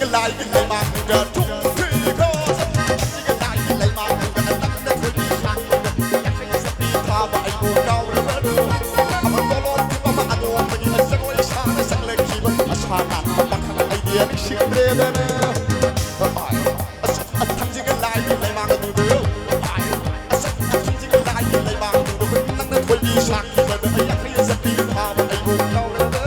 กันลายกันเลยมาเดินทุกที่ก็ทำกันลายกันเลยมาเดินตั้งแต่คนที่ช่างอยากให้สติทาว่าไอ้กูเก่าหรือเปล่าเอามันก็ร้อนที่มาอดวงมันยังสักวันชาไม่สักเล็กขี้มันอาชาหนักบังคับไอเดียไม่เชื่อเรื่องเลยนะทำจริงกันลายกันเลยมาดูดูทำจริงกันลายกันเลยมาดูดูมันตั้งแต่คนที่ช่างอยากให้สติทาว่าไอ้กูเก่าหรือเปล่า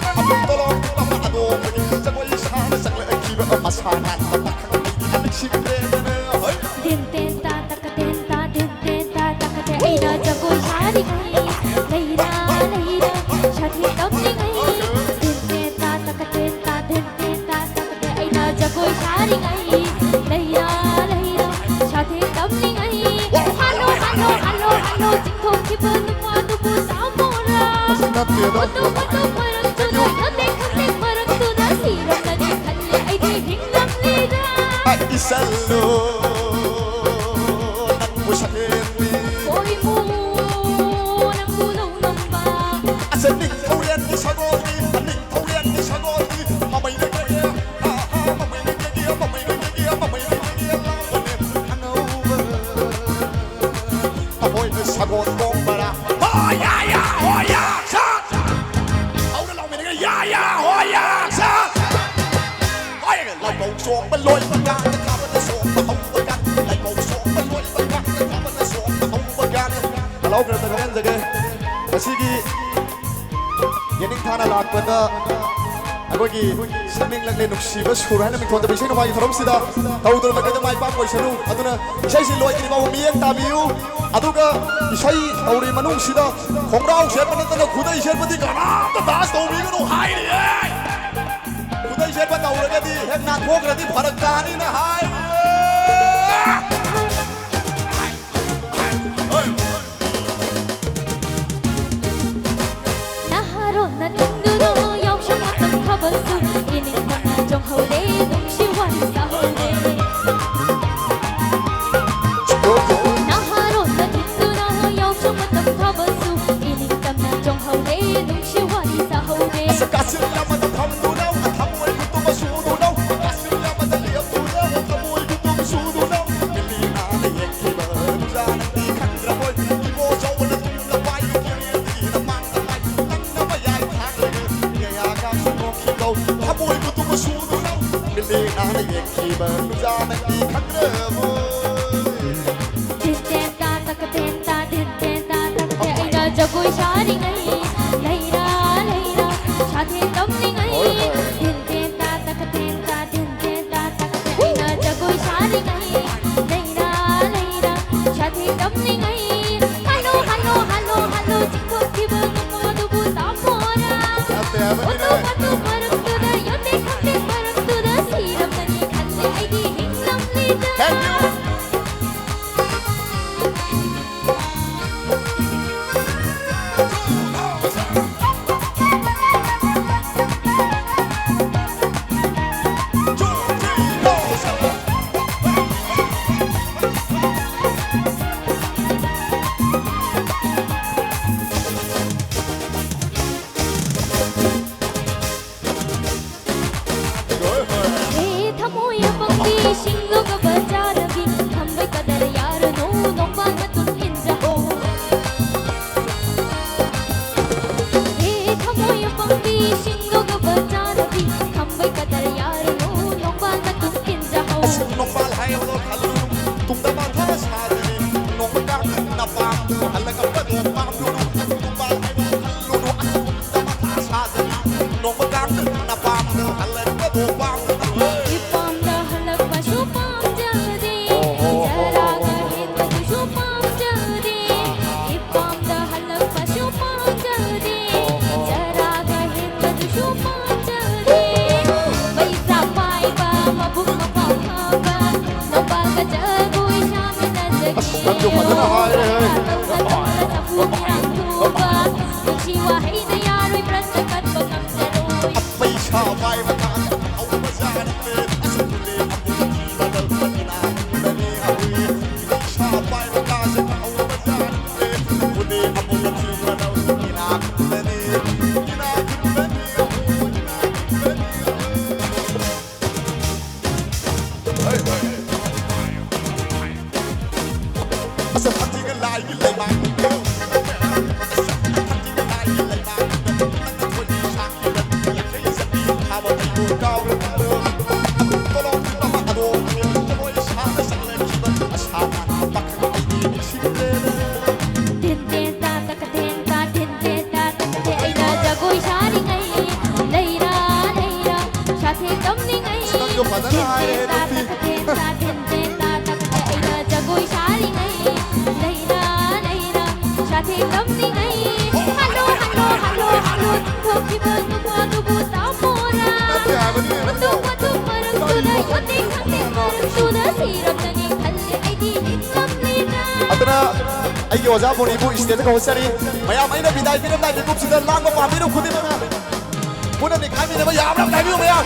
เอามันก็ร้อนที่มาอดวงมันยังสักวันชาไม่สักเล็กขี้มันอาชาหนักบังคับไอเดียไม่เชื่อเรื่องเลยนะเฮ้ยTenta taka tenta tenta taka te ai na jago shari gai leira leira shathi tamni gai tenta taka tenta taka te ai na jago shari gai leira leira shathi tamni gai halo halo halo halo jingthom ki bun ma tu bu samora tu parang tu na yote parang tu na siram na ni khalle ai di hinglam leira isalo Musakini Boy mo ng puno ng ba Asaning kauyan ni Sagoni Aning kauyan ni Sagoni Mamay na kaya Mamay na kaya Mamay na kaya Mamay na kaya Lawanin Ano ba Amoy na Sagon mong bara Hoya ya Hoya Sat Au na lang minigay Ya ya Hoya Sat Hoya ka Lai mong suong baloy Pagka Nakaman na suong Mahong pagka Lai mong suong baloy Pagkaเราเกิดมากันจากแต่สิ่งที่ยันนิ่งท่านาลักเป็นนะอันว่ากี่สิ่งนิ่งเล็กๆนุกชีวะชูร้ายนั่นเป็นคนแต่ไม่ใช่นวัยทรมสิดาเราตัวมันก็จะไม่ป้าป่วยชนุอันนั้นใช่สิลอยกินมามีเองตาบิวอันนั้นก็ใช่เอาเรื่องมนุษย์สิดาของเราเชื่อมันนั่นก็คุณได้เชื่อมันที่กันนะแต่ตาสตูมีก็ต้องหายเลยคุณได้เชื่อมันเอาเลยก็ดีแห่งงานพวกเราที่ผ่านการนี่นะหายJagoy shari gai leira leira shathi tamni gai tenta taka tenta taka te na jagoy shari gai leira leira shathi tamni gai halo halo halo halo jingko ki bun ma du bu samora tu parang tu na yote parang tu na siram na ni khalle ai di hinglam leira เต้นเต้นตาตะกะเต้นตาเต้นเต้นตาตะกะเต้นไอ้น่าจะกุยชาดิไงเลยราชาเทตมนี่ไงเต้นเต้นตาตะกะเต้นตาเต้นเต้นตาตะกะเต้นไอ้น่าจะกุยชาดิไงเลยราชาเทตมนี่ไงฮัลโหลฮัลโหลฮัลโหลฮัลโหลทุกที่เบอร์ทุกตาโมราทุกมารังสุดายุติขังเด็กมารังสุดาสีรถนี่ขันเลยไอ้ดีนิสัมลีรา adana ai yo ja boni bu iste ko sari maya mai na bidai ki na bi kup sida lang ko pa mi ru khudi ma puna ni khai mi na ya am dai mi ma ya